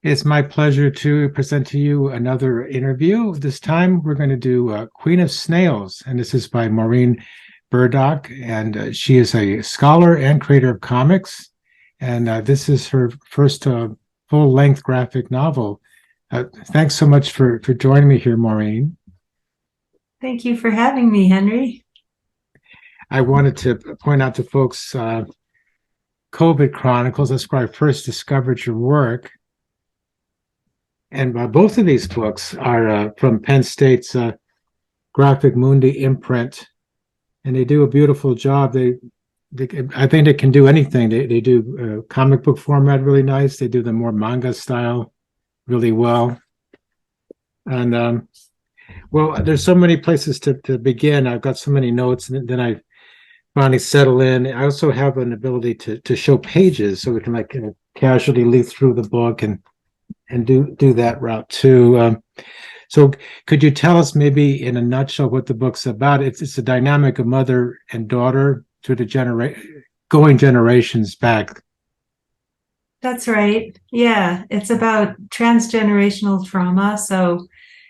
It's my pleasure to present to you another interview. This time we're going to do Queen of Snails, and this is by Maureen Burdock, and she is a scholar and creator of comics, and this is her first full-length graphic novel. Thanks so much for joining me here, Maureen. Thank you for having me, Henry. I wanted to point out to folks COVID Chronicles. That's where I first discovered your work. And both of these books are from Penn State's graphic Mundi imprint, and they do a beautiful job. I think they can do anything. They do comic book format really nice. They do the more manga style really well. And well, there's so many places to begin. I've got so many notes, and then I finally settle in. I also have an ability to show pages, so we can casually leaf through the book and do that route too. So could you tell us maybe in a nutshell what the book's about? It's a dynamic of mother and daughter through the going generations back. That's right. Yeah, it's about transgenerational trauma. So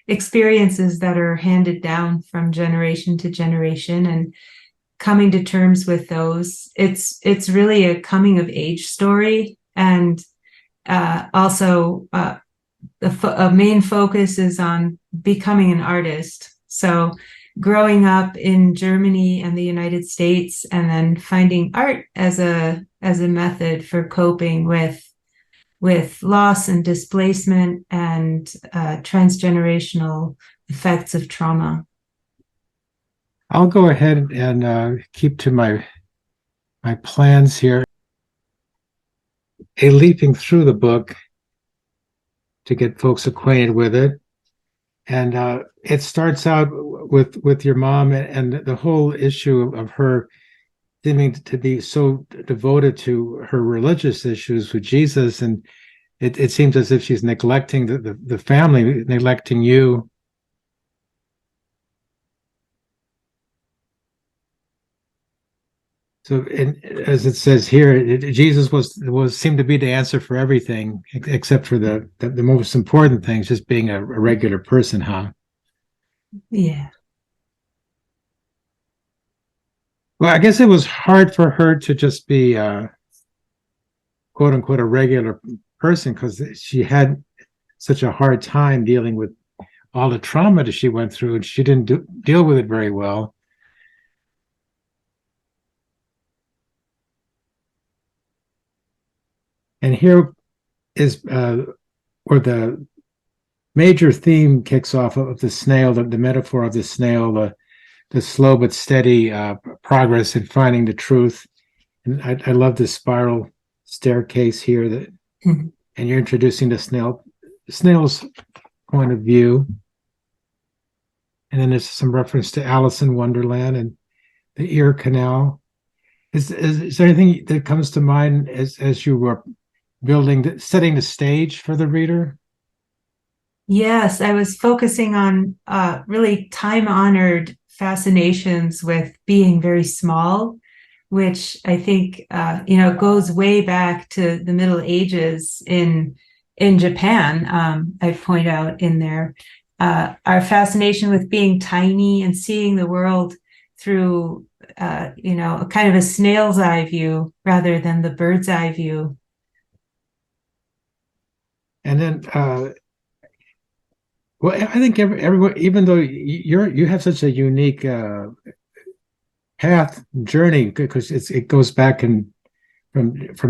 experiences that are handed down from generation to generation and coming to terms with those. It's really a coming of age story, and also a main focus is on becoming an artist. So growing up in Germany and the United States, and then finding art as a method for coping with loss and displacement and transgenerational effects of trauma. I'll go ahead and keep to my plans here. Leaping through the book to get folks acquainted with it, and it starts out with your mom and the whole issue of her seeming to be so devoted to her religious issues with Jesus, and it seems as if she's neglecting the family, neglecting you. So, as it says here, Jesus seemed to be the answer for everything, except for the most important things, just being a regular person, huh? Yeah. Well, I guess it was hard for her to just be, quote unquote, a regular person, because she had such a hard time dealing with all the trauma that she went through, and she didn't deal with it very well. And here is where the major theme kicks off of the snail, the metaphor of the snail, the slow but steady progress in finding the truth. And I love this spiral staircase here and you're introducing the snail's point of view. And then there's some reference to Alice in Wonderland and the ear canal. Is there anything that comes to mind as you were setting the stage for the reader? Yes, I was focusing on really time-honored fascinations with being very small, which I think goes way back to the Middle Ages in Japan. I point out in there our fascination with being tiny and seeing the world through a kind of a snail's eye view rather than the bird's eye view. And then, well, I think everyone, even though you have such a unique journey, because it goes back from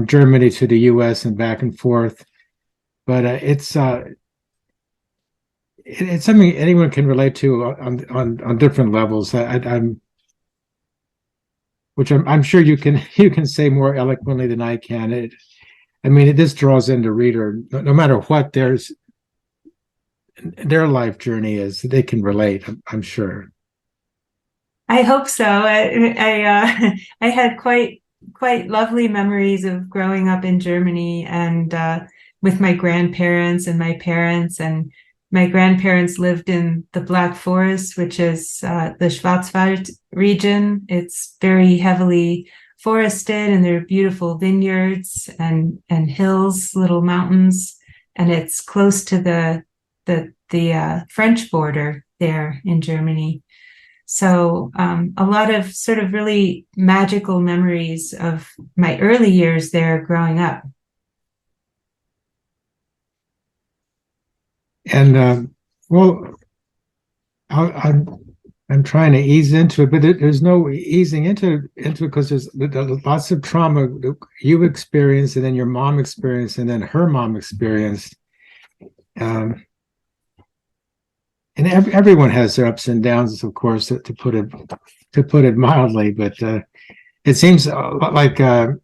Germany to the U.S. and back and forth, but it's something anyone can relate to on different levels. I'm sure you can say more eloquently than I can. This draws in the reader, no matter what their life journey is, they can relate, I'm sure. I hope so. I had quite lovely memories of growing up in Germany and with my grandparents and my parents. And my grandparents lived in the Black Forest, which is the Schwarzwald region. It's very heavily forested, and there are beautiful vineyards and hills, little mountains. and it's close to the French border there in Germany. So a lot of sort of really magical memories of my early years there growing up. And well, I'm trying to ease into it, but there's no easing into it because there's lots of trauma you experienced, and then your mom experienced, and then her mom experienced. And everyone has their ups and downs, of course, to put it mildly. But it seems like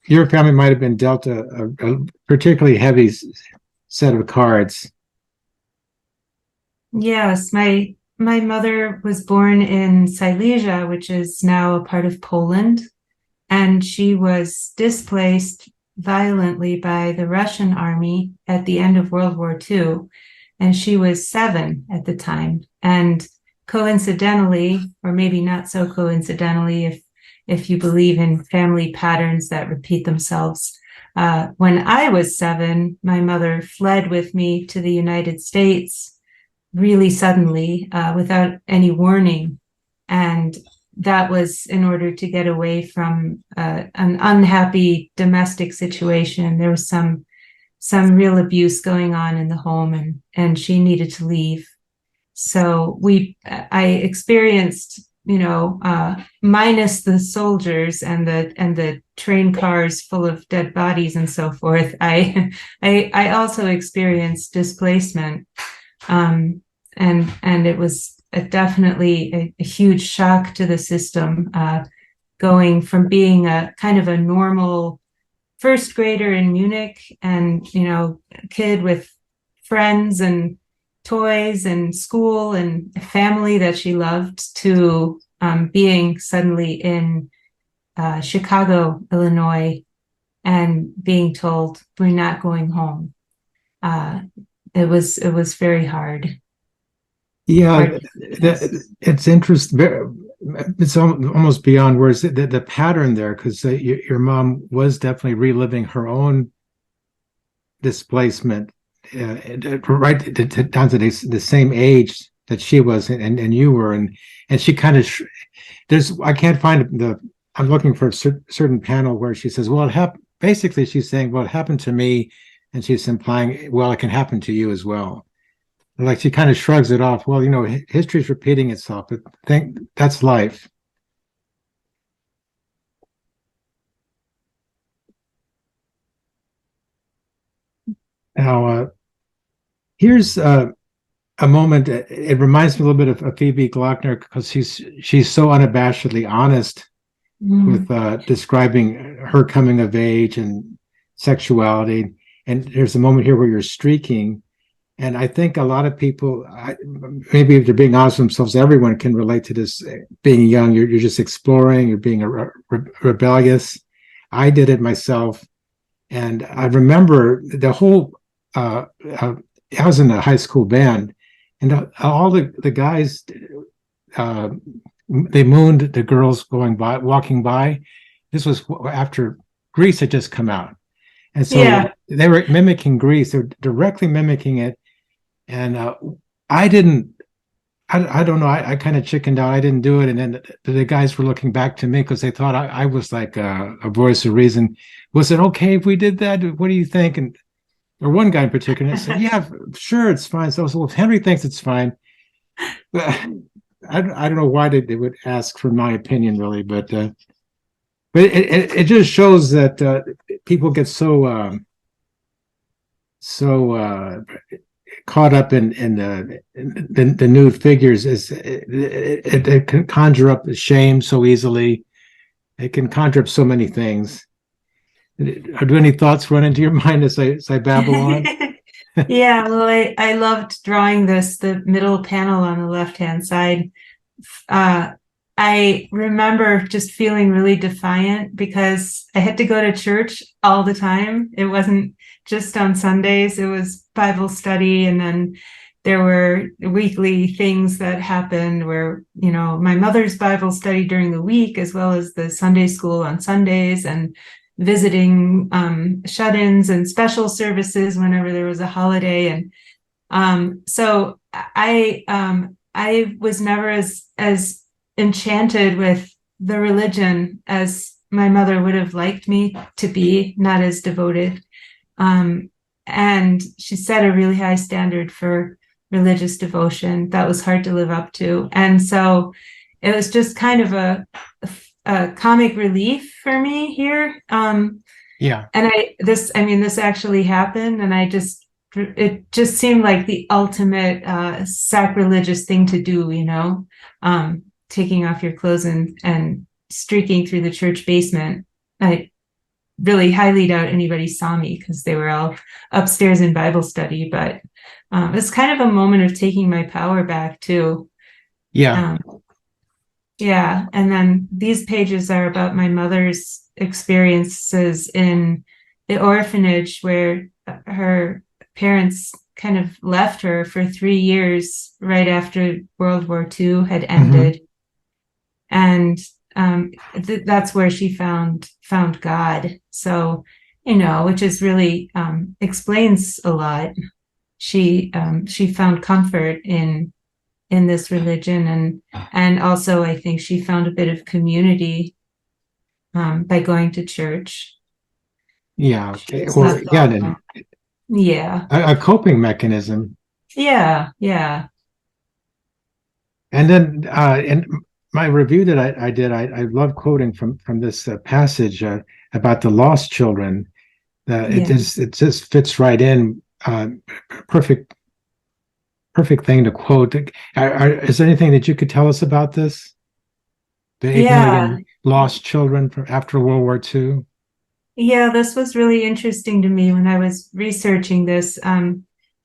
your family might have been dealt a particularly heavy set of cards. Yes, my mother was born in Silesia, which is now a part of Poland, and she was displaced violently by the Russian army at the end of World War II. And she was 7 at the time. And coincidentally, or maybe not so coincidentally, if you believe in family patterns that repeat themselves, when I was 7, my mother fled with me to the United States really suddenly, without any warning. And that was in order to get away from an unhappy domestic situation. There was some real abuse going on in the home, and she needed to leave. So I experienced, minus the soldiers and the train cars full of dead bodies and so forth. I also experienced displacement. And it was definitely a huge shock to the system, going from being a kind of a normal first grader in Munich and, a kid with friends and toys and school and a family that she loved, to being suddenly in Chicago, Illinois, and being told, we're not going home. It was very hard. Yeah, it's interesting. It's almost beyond words. The pattern there, because your mom was definitely reliving her own displacement, right down to the same age that she was and you were, and she kind of I can't find I'm looking for a certain panel where she says, well, basically she's saying, well, it happened to me, and she's implying, well, it can happen to you as well. Like she kind of shrugs it off. Well, history's repeating itself, but that's life. Now, here's a moment. It reminds me a little bit of Phoebe Glockner, because she's so unabashedly honest with describing her coming of age and sexuality. And there's a moment here where you're streaking. And I think a lot of people, maybe if they're being honest with themselves, everyone can relate to this. Being young, you're just exploring, you're being rebellious. I did it myself. And I remember the whole, I was in a high school band, and all the guys, they mooned the girls walking by. This was after Grease had just come out. And so they were mimicking Grease. They were directly mimicking it. And I don't know. I kind of chickened out. I didn't do it. And then the guys were looking back to me because they thought I was like a voice of reason. Was it okay if we did that? What do you think? Or one guy in particular said, yeah, sure, it's fine. So if Henry thinks it's fine. But I don't know why they would ask for my opinion, really. But it just shows that people get so caught up in the nude figures. It can conjure up shame so easily. It can conjure up so many things. Do any thoughts run into your mind as I babble on? Yeah, well, I loved drawing the middle panel on the left-hand side. I remember just feeling really defiant because I had to go to church all the time. It wasn't just on Sundays. It was Bible study. And then there were weekly things that happened where, my mother's Bible study during the week, as well as the Sunday school on Sundays. And, visiting shut-ins and special services whenever there was a holiday. And so I was never as enchanted with the religion as my mother would have liked me to be, not as devoted. And she set a really high standard for religious devotion that was hard to live up to. And so it was just kind of a comic relief for me here. Yeah. And this actually happened, and it just seemed like the ultimate sacrilegious thing to do, taking off your clothes and streaking through the church basement. I really highly doubt anybody saw me because they were all upstairs in Bible study, but it's kind of a moment of taking my power back too. Yeah. Yeah. And then these pages are about my mother's experiences in the orphanage, where her parents kind of left her for 3 years right after World War II had ended. And that's where she found God. So, which is really explains a lot. She found comfort in this religion, and also I think she found a bit of community by going to church. Yeah. Okay. Well, yeah. Yeah. A coping mechanism. Yeah. Yeah. And then in my review that I did, I love quoting from this passage about the lost children. It just fits right in. Perfect thing to quote. Is there anything that you could tell us about this? The 8 million lost children from after World War II? Yeah, this was really interesting to me when I was researching this.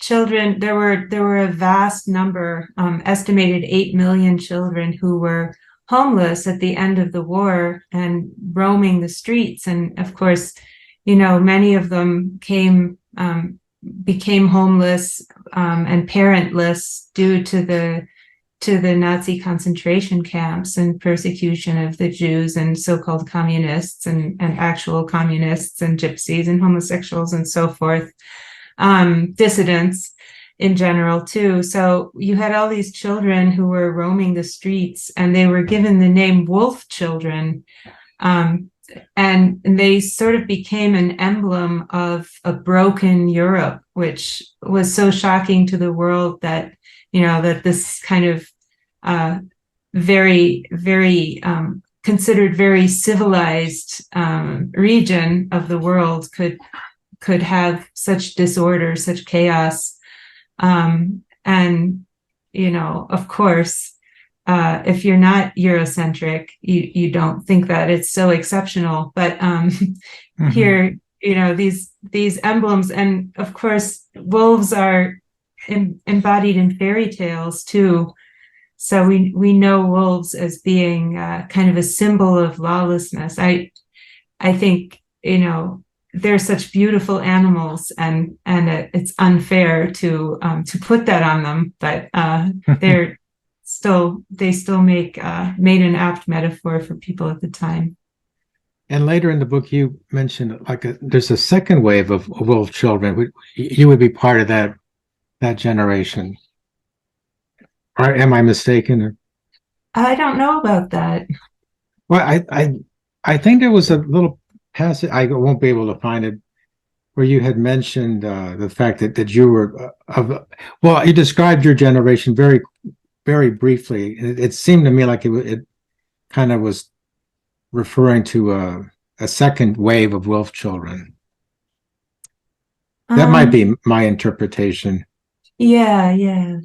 Children, there were a vast number, estimated 8 million children who were homeless at the end of the war and roaming the streets. And of course, many of them became homeless and parentless due to the Nazi concentration camps and persecution of the Jews and so-called communists and actual communists and gypsies and homosexuals and so forth, dissidents in general too. So you had all these children who were roaming the streets, and they were given the name wolf children. And they sort of became an emblem of a broken Europe, which was so shocking to the world that, that this kind of very, very considered very civilized region of the world could have such disorder, such chaos. And, of course, if you're not Eurocentric, you don't think that it's so exceptional. But here, these emblems, and of course, wolves are embodied in fairy tales too. So we know wolves as being kind of a symbol of lawlessness. I think they're such beautiful animals, and it's unfair to put that on them, but they still made an apt metaphor for people at the time. And later in the book, you mentioned there's a second wave of wolf children. You would be part of that generation. Or am I mistaken? I don't know about that. Well, I think there was a little passage, I won't be able to find it, where you had mentioned the fact that you were you described your generation very, very briefly. It seemed to me like it kind of was referring to a second wave of wolf children. That might be my interpretation. Yeah.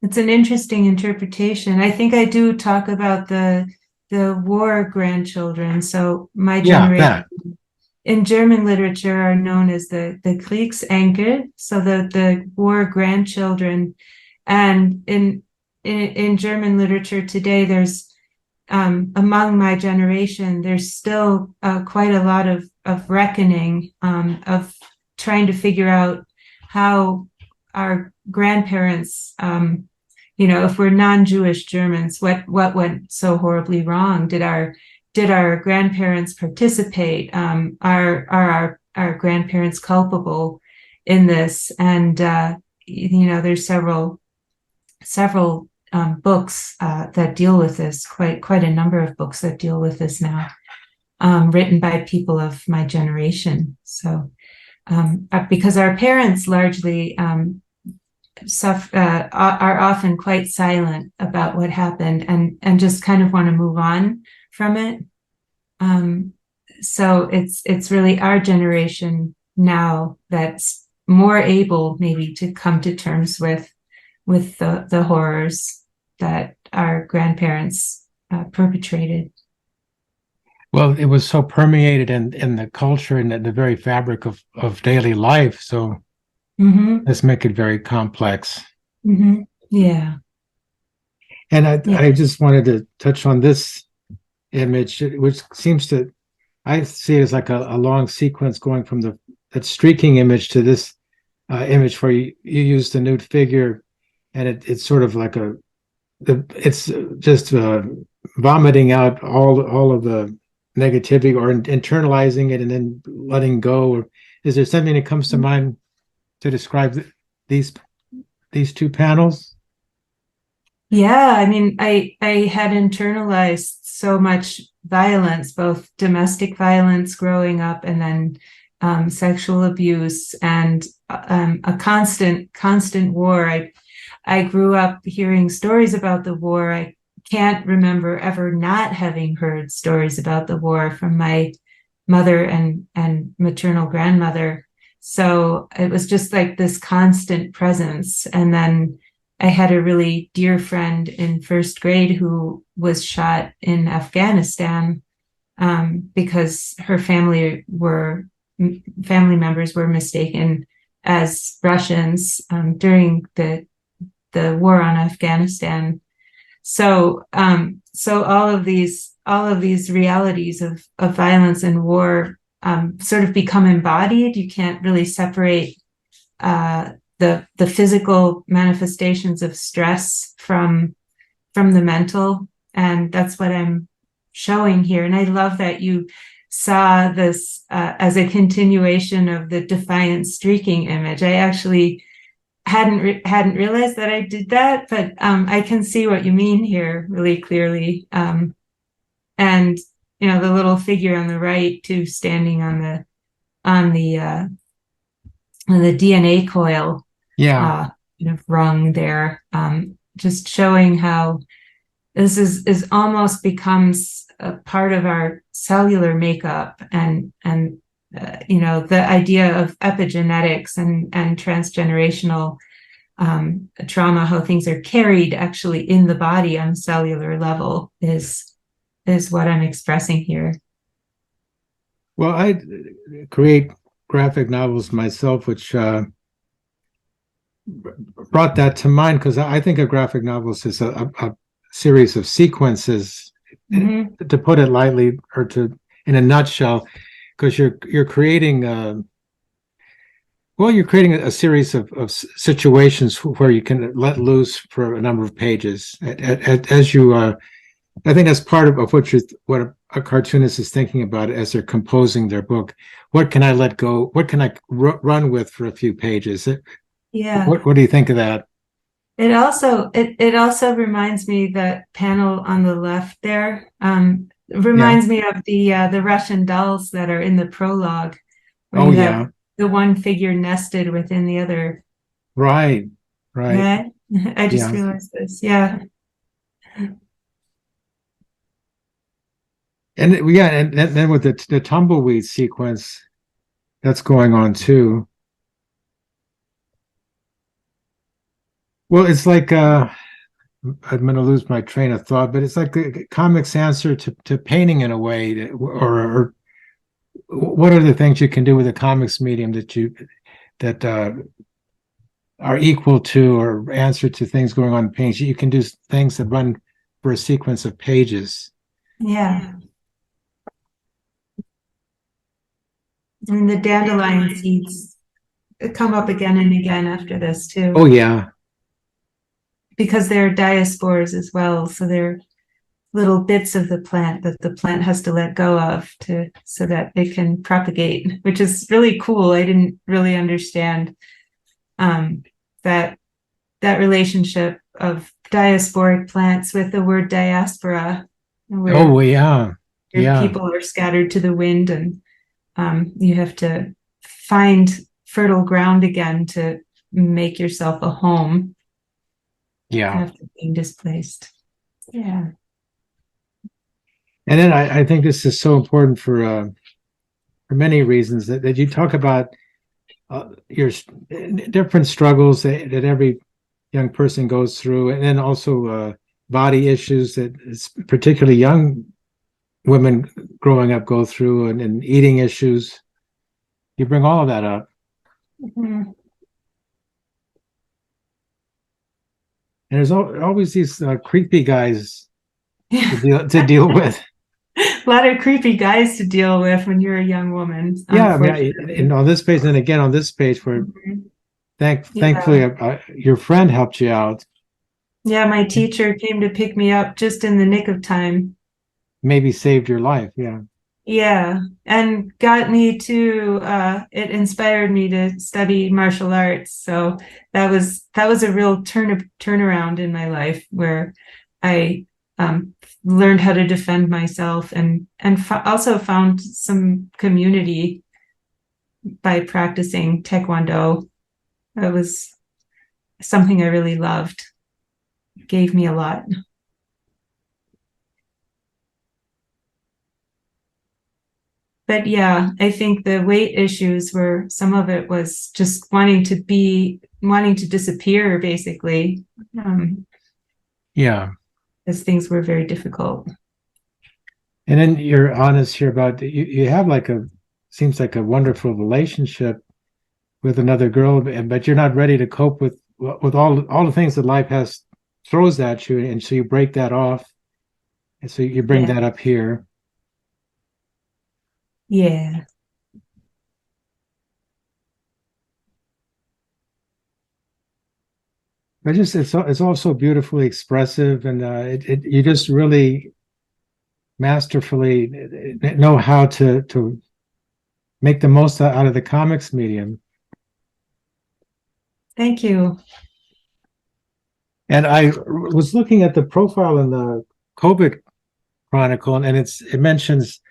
It's an interesting interpretation. I think I do talk about the war grandchildren. So my generation in German literature are known as the Kriegsenkel, so the war grandchildren. And in German literature today, there's among my generation, there's still quite a lot of reckoning, of trying to figure out how our grandparents, if we're non-Jewish Germans, what went so horribly wrong? Did our did our grandparents participate? Are our grandparents culpable in this? And there's several books that deal with this. Quite a number of books that deal with this now, written by people of my generation. So, because our parents largely are often quite silent about what happened and just kind of want to move on from it. So it's really our generation now that's more able maybe to come to terms with the horrors that our grandparents perpetrated. Well, it was so permeated in the culture and the very fabric of daily life. So let's make it very complex. Yeah. And I just wanted to touch on this image, which seems to, I see it as like a long sequence going from that streaking image to this image where you use the nude figure, and it's sort of like it's just vomiting out all of the negativity or internalizing it and then letting go. Is there something that comes to mind to describe these two panels? Yeah, I mean, I had internalized so much violence, both domestic violence growing up and then sexual abuse and a constant war. I grew up hearing stories about the war. I can't remember ever not having heard stories about the war from my mother and maternal grandmother. So it was just like this constant presence. And then I had a really dear friend in first grade who was shot in Afghanistan because her family members were mistaken as Russians during the war on Afghanistan. So all of these realities of violence and war sort of become embodied. You can't really separate the physical manifestations of stress from the mental, and that's what I'm showing here. And I love that you saw this as a continuation of the defiant streaking image. I actually hadn't realized that I did that, but I can see what you mean here really clearly. And the little figure on the right too, standing on the DNA coil, rung there, just showing how this is almost becomes a part of our cellular makeup, and the idea of epigenetics and transgenerational trauma, how things are carried actually in the body on cellular level is what I'm expressing here. Well, I create graphic novels myself, which brought that to mind, because I think a graphic novel is a series of sequences, to put it lightly, or in a nutshell, because you're creating you're creating a series of situations where you can let loose for a number of pages as you I think that's part of what a cartoonist is thinking about as they're composing their book. What can I let go? What can I run with for a few pages? What do you think of that? It also reminds me, that panel on the left there reminds me of the Russian dolls that are in the prologue, where you have the one figure nested within the other. Right. I just realized this. Yeah. And and then with the tumbleweed sequence that's going on too. Well, it's like I'm going to lose my train of thought, but it's like the comics answer to painting in a way, or what are the things you can do with a comics medium that are equal to or answer to things going on in paintings? You can do things that run for a sequence of pages. Yeah. And the dandelion seeds come up again and again after this too. Oh yeah. Because they're diaspores as well. So they're little bits of the plant that the plant has to let go of so that it can propagate, which is really cool. I didn't really understand that relationship of diasporic plants with the word diaspora, where Oh, yeah. your Yeah. people are scattered to the wind, and you have to find fertile ground again to make yourself a home Yeah. after being displaced. Yeah. And then I think this is so important for many reasons that you talk about your different struggles that every young person goes through, and then also body issues that particularly young women growing up go through, and eating issues. You bring all of that up. Mm-hmm. And there's always these creepy guys to deal with. A lot of creepy guys to deal with when you're a young woman. Yeah, I mean, and on this page, and again on this page, where Mhm. thankfully your friend helped you out, Yeah, my teacher came to pick me up just in the nick of time. maybe saved your life. Yeah, Yeah, and got me to it inspired me to study martial arts. So that was a real turnaround in my life, where I learned how to defend myself, and also found some community by practicing Taekwondo. That was something I really loved. It gave me a lot. But yeah, I think the weight issues were, some of it was just wanting to disappear, basically, yeah. as things were very difficult. And then you're honest here about you have like seems like a wonderful relationship with another girl, but you're not ready to cope with all the things that life throws at you, and so you break that off, and so you bring Yeah. that up here. Yeah. But just it's all so beautifully expressive, and you just really masterfully know how to make the most out of the comics medium. Thank you. And I was looking at the profile in the COVID Chronicle, and it mentions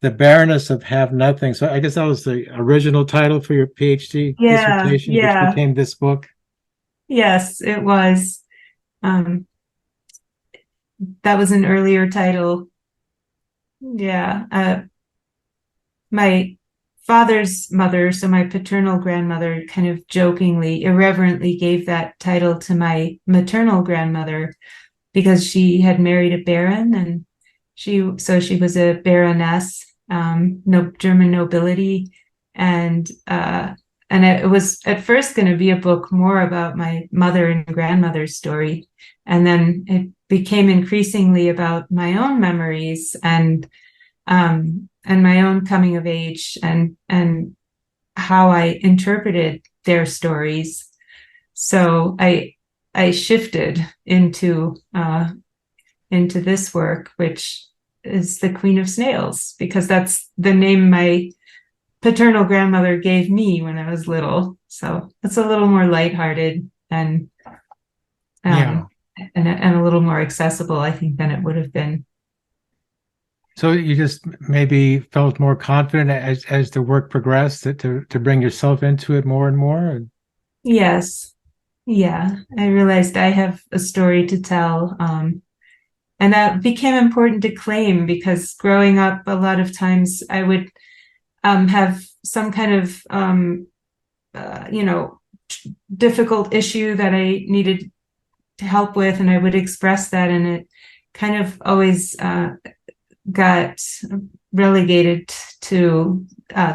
the barrenness of have nothing. So I guess that was the original title for your PhD Yeah. dissertation, which Yeah. became this book. Yes, it was. That was an earlier title. Yeah. My father's mother, so my paternal grandmother, kind of jokingly, irreverently gave that title to my maternal grandmother because she had married a baron, and she was a baroness, no German nobility, and it was at first going to be a book more about my mother and grandmother's story, and then it became increasingly about my own memories, and my own coming of age, and how I interpreted their stories. So I shifted into this work, which is The Queen of Snails, because that's the name my paternal grandmother gave me when I was little. So it's a little more lighthearted and Yeah. and a little more accessible, I think, than it would have been. So you just maybe felt more confident as the work progressed to bring yourself into it more and more. Yes. Yeah. I realized I have a story to tell. And that became important to claim, because growing up, a lot of times I would have some kind of, difficult issue that I needed to help with, and I would express that, and it kind of always got relegated to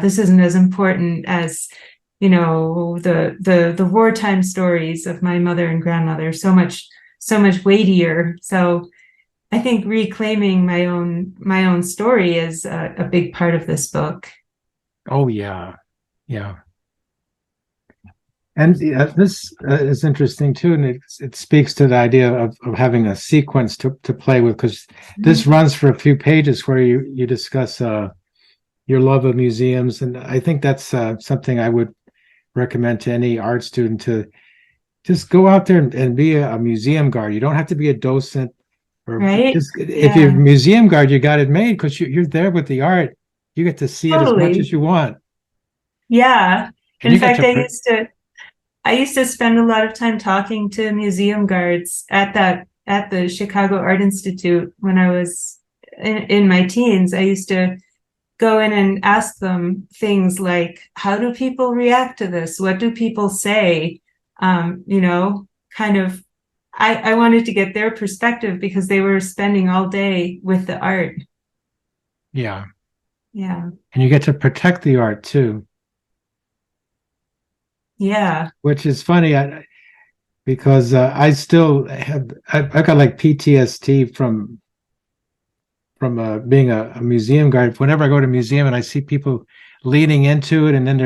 this isn't as important as the wartime stories of my mother and grandmother, so much weightier. So I think reclaiming my own story is a big part of this book. Oh yeah, yeah. And this is interesting too, and it speaks to the idea of having a sequence to play with, because this runs for a few pages where you discuss your love of museums, and I think that's something I would recommend to any art student, to just go out there and be a museum guard. You don't have to be a docent, or Right? just if you're a Yeah, museum guard, you got it made because you're there with the art. You get to see it as much totally. as you want, Yeah. and In you get fact, to. I used to spend a lot of time talking to museum guards at the Chicago Art Institute when I was in my teens. I used to go in and ask them things like, how do people react to this? What do people say? You know, kind of, I wanted to get their perspective because they were spending all day with the art. Yeah, Yeah. and you get to protect the art too, Yeah. which is funny. Because I still have I got like PTSD from being a museum guide. Whenever I go to a museum and I see people leaning into it, and then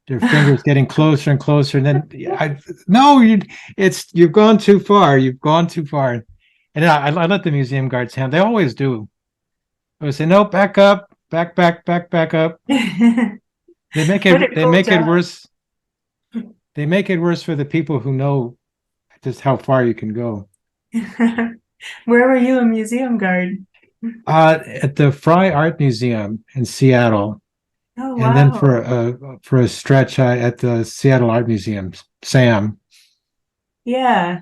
their fingers getting closer and closer, and then I no, you've gone too far. You've gone too far, and I let the museum guards handle. They always do. I would say no, back up, back up. They make What a it they cool make it job. worse. They make it worse for the people who know just how far you can go. Where were you a museum guard? At the Fry Art Museum in Seattle, Oh, and then wow. for a stretch at the Seattle Art Museum, Sam. Yeah.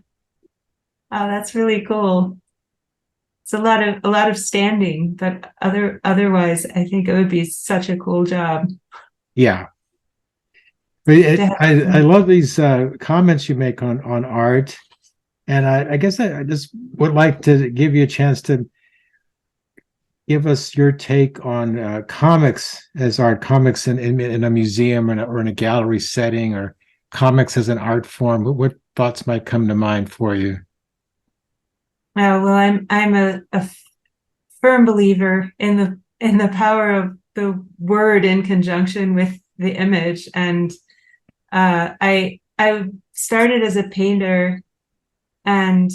Oh, that's really cool. It's a lot of standing, but otherwise, I think it would be such a cool job Yeah, to have. I love these comments you make on art, and I guess I just would like to give you a chance to give us your take on comics as art, comics in a museum or in a gallery setting, or comics as an art form. What thoughts might come to mind for you? Oh, well, I'm a firm believer in the power of the word in conjunction with the image, and I started as a painter and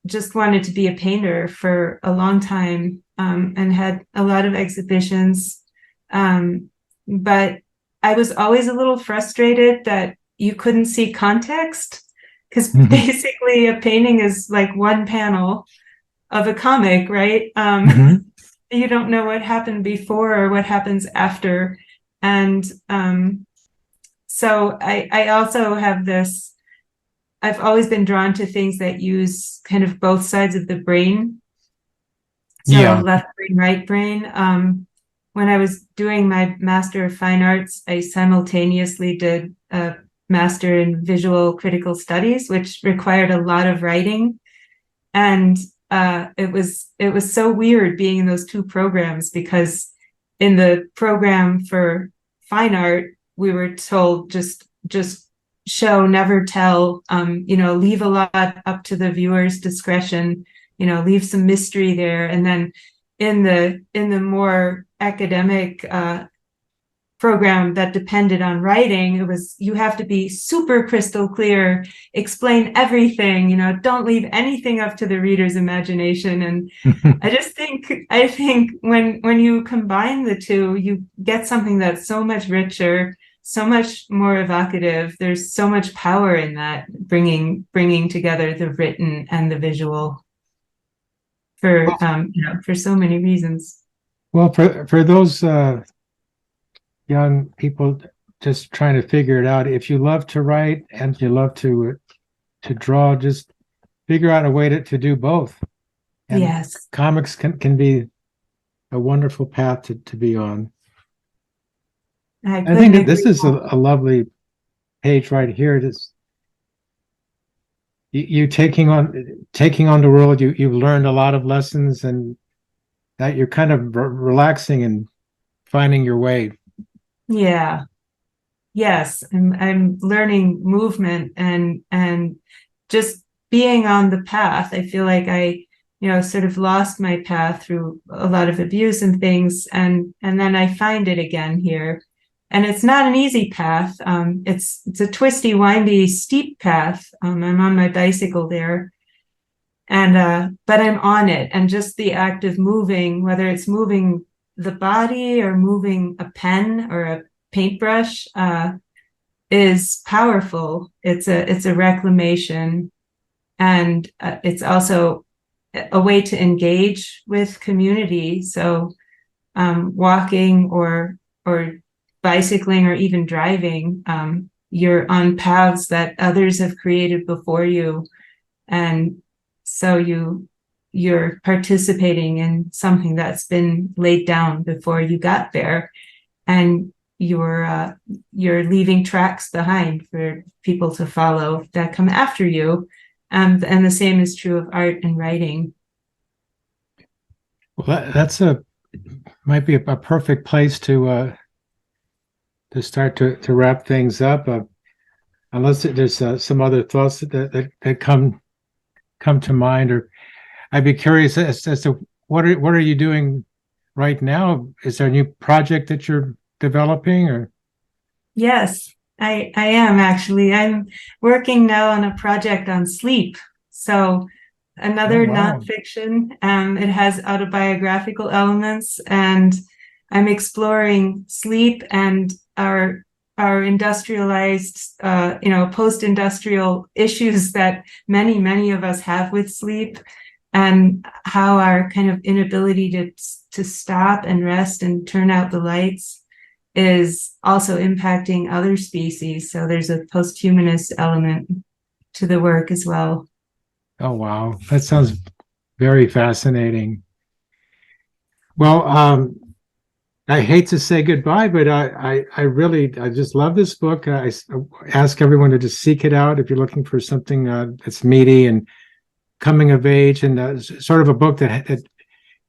just wanted to be a painter for a long time, and had a lot of exhibitions. But I was always a little frustrated that you couldn't see context, because Mhm. basically a painting is like one panel of a comic, right? Mhm. You don't know what happened before or what happens after. And so I also have this, I've always been drawn to things that use kind of both sides of the brain. So Yeah. left brain, right brain. When I was doing my Master of Fine Arts, I simultaneously did a Master in Visual Critical Studies, which required a lot of writing. And it was so weird being in those two programs, because in the program for fine art, we were told just show, never tell, leave a lot up to the viewer's discretion, leave some mystery there. And then in the more academic program that depended on writing, it was, you have to be super crystal clear, explain everything, don't leave anything up to the reader's imagination. And I think when you combine the two, you get something that's so much richer, so much more evocative. There's so much power in that, bringing together the written and the visual for so many reasons. Well, for those young people just trying to figure it out, if you love to write and you love to draw, just figure out a way to do both. And Yes, comics can be a wonderful path to be on. I I think couldn't that this agree is more. a lovely page right here. This you taking on the world. You've learned a lot of lessons, and that you're kind of relaxing and finding your way. Yeah. Yes, I'm learning movement and just being on the path. I feel like I, sort of lost my path through a lot of abuse and things, and then I find it again here. And it's not an easy path. It's a twisty, windy, steep path. I'm on my bicycle there. And but I'm on it. And just the act of moving, whether it's moving the body or moving a pen or a paintbrush, is powerful. It's a reclamation, and it's also a way to engage with community. So walking or bicycling or even driving, you're on paths that others have created before you, and so you're participating in something that's been laid down before you got there, and you're leaving tracks behind for people to follow that come after you. And the same is true of art and writing. Well, might be a perfect place to start to wrap things up. Unless there's some other thoughts that come to mind, or I'd be curious as to what are you doing right now? Is there a new project that you're developing, or? Yes, I am actually. I'm working now on a project on sleep. So another nonfiction. It has autobiographical elements, and I'm exploring sleep and our industrialized, post-industrial issues that many of us have with sleep, and how our kind of inability to stop and rest and turn out the lights is also impacting other species. So there's a post-humanist element to the work as well. Oh, wow. That sounds very fascinating. Well, I hate to say goodbye, but I just love this book. I ask everyone to just seek it out if you're looking for something that's meaty and coming of age, and sort of a book that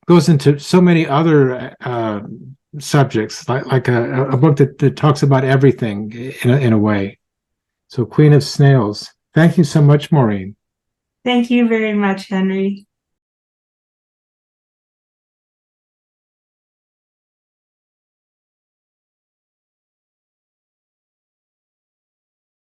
goes into so many other subjects, like a book that talks about everything in a way. So, Queen of Snails. Thank you so much, Maureen. Thank you very much, Henry.